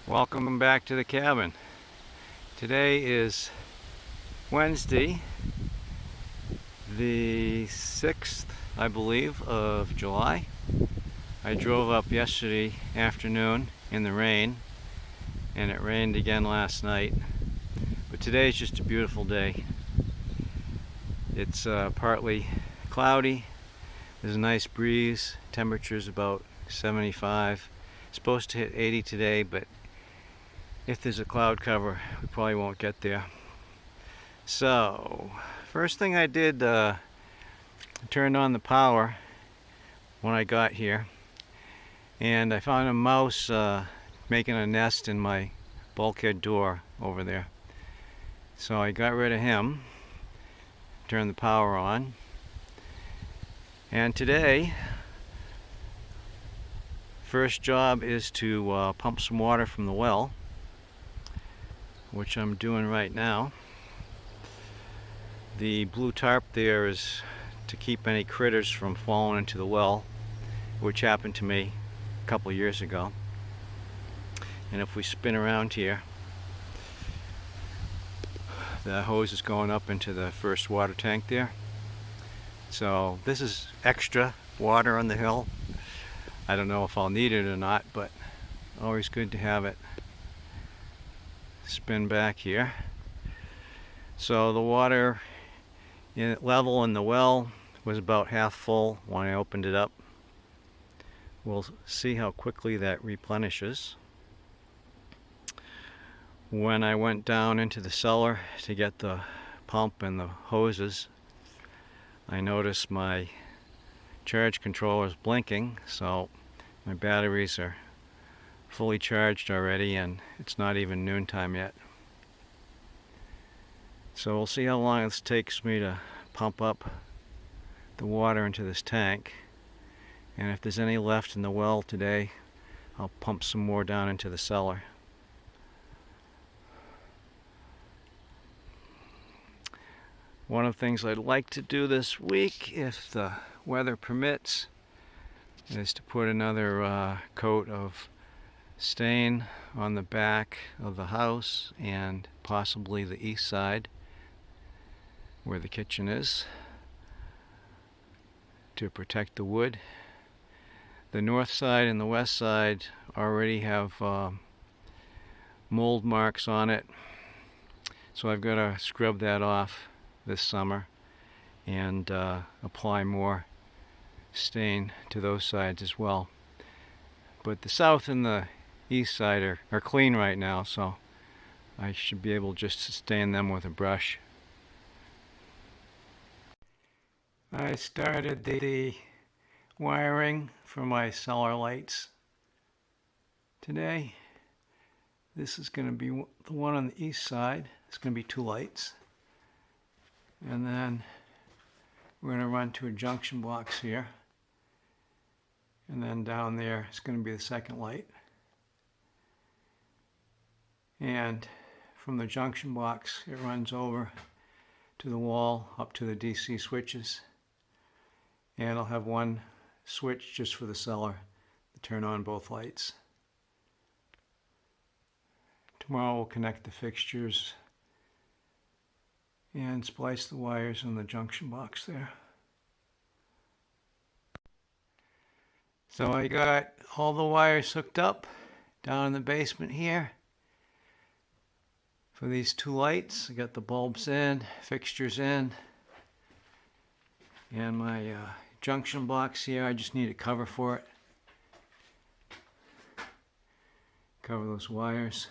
Welcome back to the cabin. Today is Wednesday, the 6th, I believe, of July. I drove up yesterday afternoon in the rain, and it rained again last night. But today is just a beautiful day. It's partly cloudy. There's a nice breeze. Temperature's about 75. It's supposed to hit 80 today, but if there's a cloud cover, we probably won't get there. So, first thing I did, turned on the power when I got here, and I found a mouse making a nest in my bulkhead door over there. So I got rid of him, turned the power on, and today, first job is to pump some water from the well, which I'm doing right now. The blue tarp there is to keep any critters from falling into the well, which happened to me a couple years ago. And if we spin around here, the hose is going up into the first water tank there. So this is extra water on the hill. I don't know if I'll need it or not, but always good to have it. Spin back here. So the water level in the well was about half full when I opened it up. We'll see how quickly that replenishes. When I went down into the cellar to get the pump and the hoses, I noticed my charge controller is blinking, so my batteries are fully charged already, and it's not even noontime yet. So we'll see how long this takes me to pump up the water into this tank, and if there's any left in the well today, I'll pump some more down into the cellar. One of the things I'd like to do this week, if the weather permits, is to put another coat of stain on the back of the house and possibly the east side where the kitchen is to protect the wood. The north side and the west side already have mold marks on it, so I've got to scrub that off this summer and apply more stain to those sides as well. But the south and the east side are clean right now, so I should be able just to stain them with a brush. I started the wiring for my cellar lights today. This is going to be the one on the east side. It's going to be 2 lights. And then we're going to run to a junction box here. And then down there it's going to be the second light. And from the junction box it runs over to the wall up to the DC switches. And I'll have one switch just for the cellar to turn on both lights. Tomorrow we'll connect the fixtures and splice the wires in the junction box there. So I got all the wires hooked up down in the basement here for these 2 lights. I got the bulbs in, fixtures in, and my junction box here, I just need a cover for it. Cover those wires.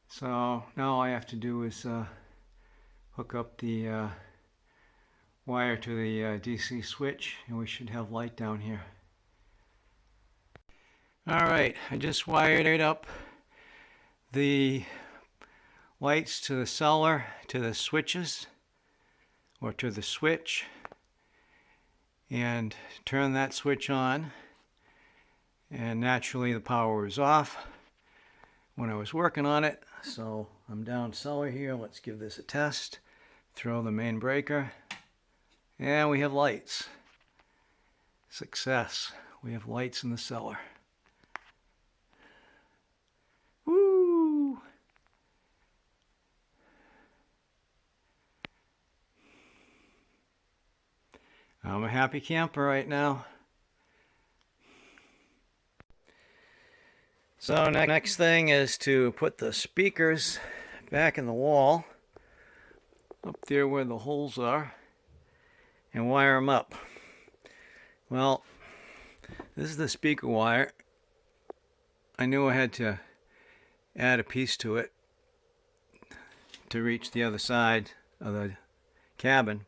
So now all I have to do is hook up the wire to the DC switch, and we should have light down here. Alright, I just wired up the lights to the cellar, to the switches, or to the switch, and turn that switch on, and naturally the power was off when I was working on it. So I'm down cellar here. Let's give this a test. Throw the main breaker, and we have lights. Success. We have lights in the cellar. Woo! I'm a happy camper right now. So next thing is to put the speakers back in the wall, up there where the holes are, and wire them up. Well, this is the speaker wire. I knew I had to add a piece to it to reach the other side of the cabin.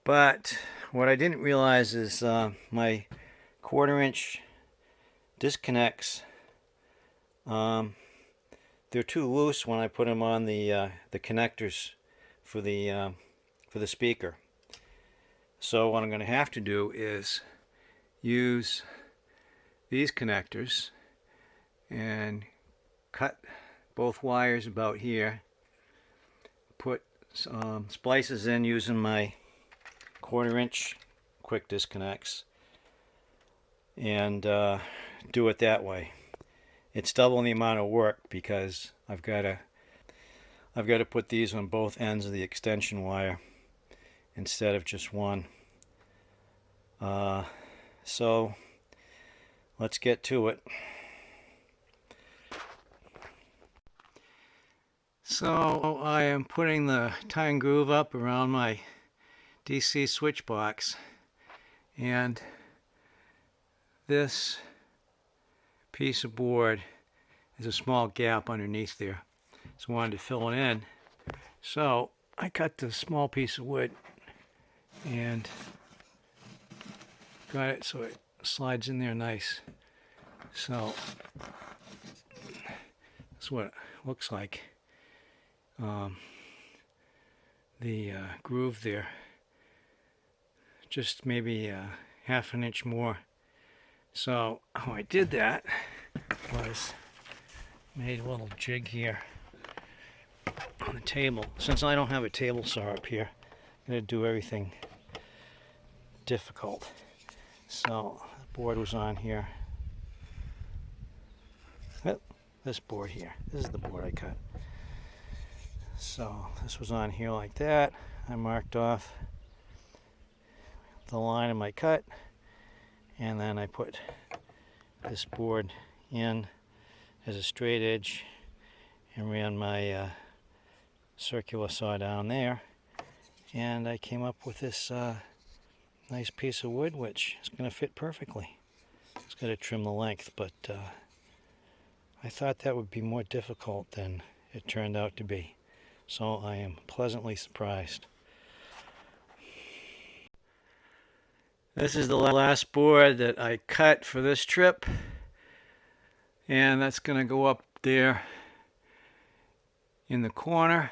But what I didn't realize is my 1/4-inch disconnects, they're too loose when I put them on the connectors for the speaker. So what I'm going to have to do is use these connectors and cut both wires about here, put splices in using my 1/4-inch quick disconnects, and do it that way. It's double the amount of work because I've got to put these on both ends of the extension wire instead of just one. So let's get to it. So I am putting the tie and groove up around my DC switch box, and this piece of board is a small gap underneath there, so I wanted to fill it in. So I cut the small piece of wood and got it so it slides in there nice. So that's what it looks like. The groove there, just maybe 1/2 inch more. So how I did that was made a little jig here on the table. Since I don't have a table saw up here, I'm going to do everything difficult. So the board was on here. Oh, this board here. This is the board I cut. So this was on here like that. I marked off the line of my cut, and then I put this board in as a straight edge and ran my circular saw down there, and I came up with this nice piece of wood which is going to fit perfectly. It's got to trim the length, but I thought that would be more difficult than it turned out to be. So I am pleasantly surprised. This is the last board that I cut for this trip, and that's going to go up there in the corner,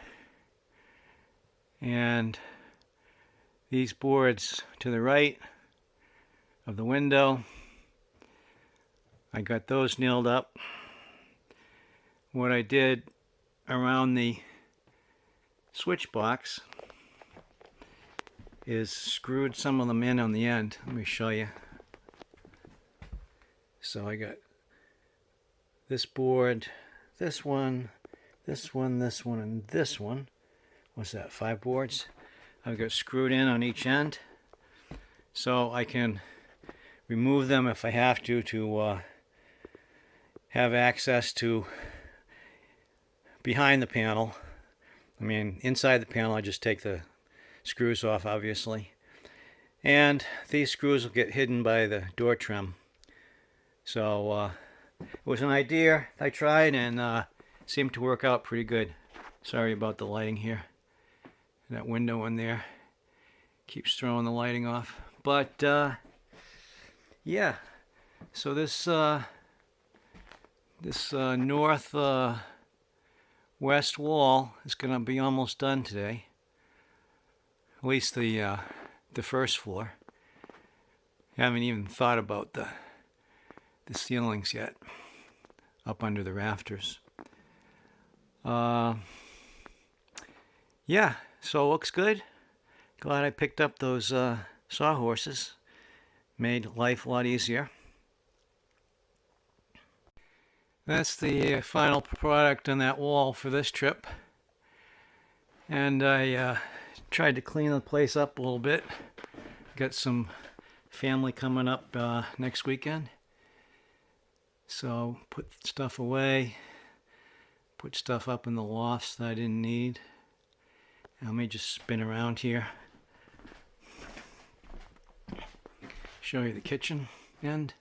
and these boards to the right of the window, I got those nailed up. What I did around the switch box is screwed some of them in on the end. Let me show you. So I got this board, this one, this one, this one, and this one. What's that, 5 boards? I've got screwed in on each end, so I can remove them if I have to have access to behind the panel. I mean, inside the panel, I just take the screws off, obviously. And these screws will get hidden by the door trim. So it was an idea I tried, and seemed to work out pretty good. Sorry about the lighting here. That window in there keeps throwing the lighting off. But yeah, so this north west wall is going to be almost done today. At least the first floor. Haven't even thought about the ceilings yet, up under the rafters. Yeah, so it looks good. Glad I picked up those sawhorses. Made life a lot easier. That's the final product on that wall for this trip. And I tried to clean the place up a little bit. Got some family coming up next weekend. So put stuff away, put stuff up in the lofts that I didn't need. Let me just spin around here. Show you the kitchen end.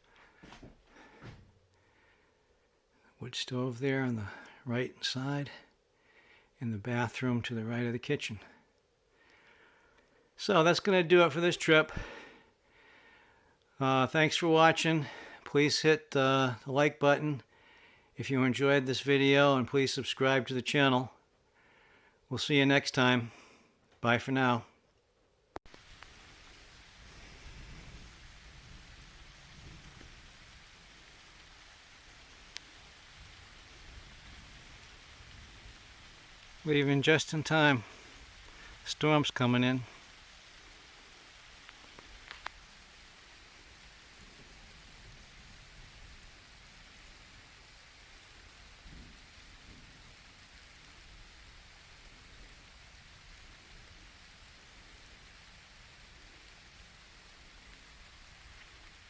Wood stove there on the right side, and the bathroom to the right of the kitchen. So that's going to do it for this trip. Thanks for watching. Please hit the like button if you enjoyed this video, and please subscribe to the channel. We'll see you next time. Bye for now. Leaving just in time. Storm's coming in.